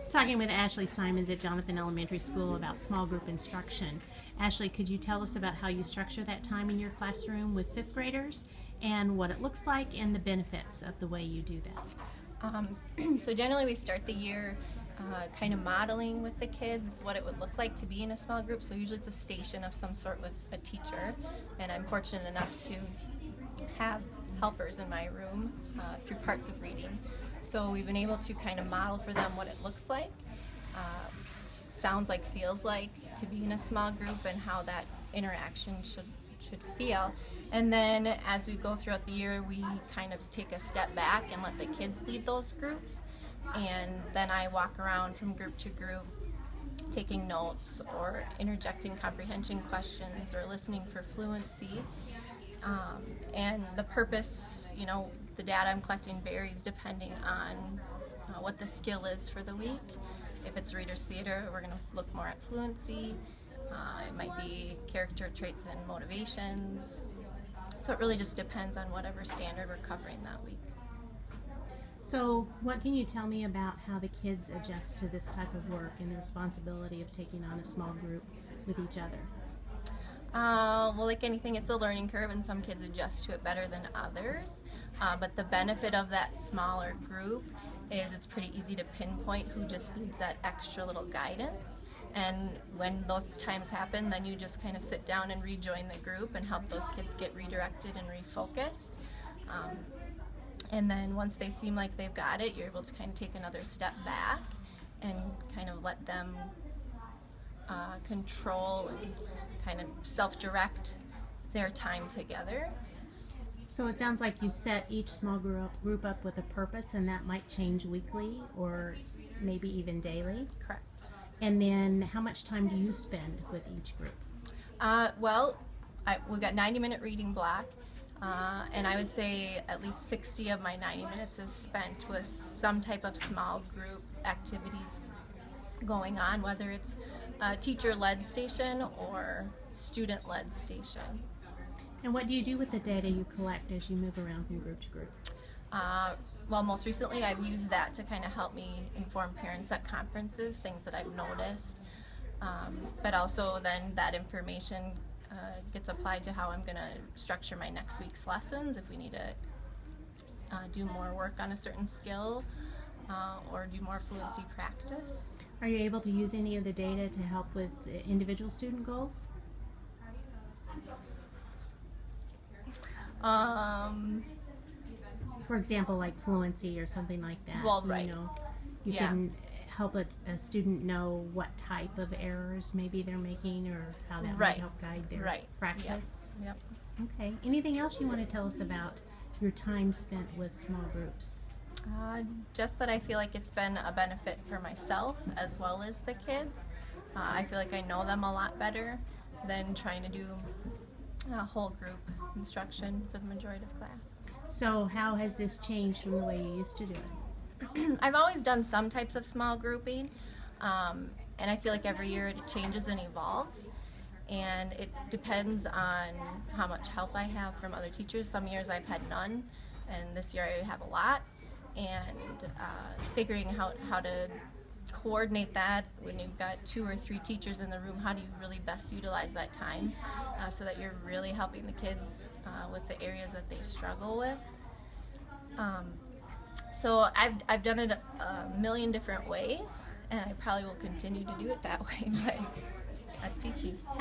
Talking with Ashley Simons at Jonathan Elementary School about small group instruction. Ashley, could you tell us about how you structure that time in your classroom with fifth graders and what it looks like and the benefits of the way you do that? So generally we start the year kind of modeling with the kids what it would look like to be in a small group. So usually it's a station of some sort with a teacher, and I'm fortunate enough to have helpers in my room through parts of reading. So we've been able to kind of model for them what it looks like, sounds like, feels like to be in a small group, and how that interaction should feel. And then as we go throughout the year, we kind of take a step back and let the kids lead those groups. And then I walk around from group to group taking notes or interjecting comprehension questions or listening for fluency. And the purpose, the data I'm collecting varies depending on what the skill is for the week. If it's reader's theater, we're going to look more at fluency. It might be character traits and motivations. So it really just depends on whatever standard we're covering that week. So what can you tell me about how the kids adjust to this type of work and the responsibility of taking on a small group with each other? Well, like anything, it's a learning curve, and some kids adjust to it better than others. But the benefit of that smaller group is it's pretty easy to pinpoint who just needs that extra little guidance. And when those times happen, then you just kind of sit down and rejoin the group and help those kids get redirected and refocused. And then once they seem like they've got it, you're able to kind of take another step back and kind of let them control and kind of self-direct their time together. So it sounds like you set each small group up with a purpose, and that might change weekly or maybe even daily. Correct. And then how much time do you spend with each group? We've got 90-minute reading block, and I would say at least 60 of my 90 minutes is spent with some type of small group activities going on, whether it's a teacher-led station or student-led station. And what do you do with the data you collect as you move around from group to group? Well, most recently I've used that to kind of help me inform parents at conferences, things that I've noticed. But also then that information gets applied to how I'm going to structure my next week's lessons, if we need to do more work on a certain skill or do more fluency practice. Are you able to use any of the data to help with individual student goals? For example, like fluency or something like that. Well, right. You can help a student know what type of errors maybe they're making, or how that might help guide their practice. Yep. Okay. Anything else you want to tell us about your time spent with small groups? Just that I feel like it's been a benefit for myself as well as the kids. I feel like I know them a lot better than trying to do whole group instruction for the majority of class. So how has this changed from the way you used to do it? I've always done some types of small grouping, and I feel like every year it changes and evolves, and it depends on how much help I have from other teachers. Some years I've had none, and this year I have a lot, and figuring out how to coordinate that when you've got 2 or 3 teachers in the room. How do you really best utilize that time so that you're really helping the kids with the areas that they struggle with? So I've done it a million different ways, and I probably will continue to do it that way, but that's teaching.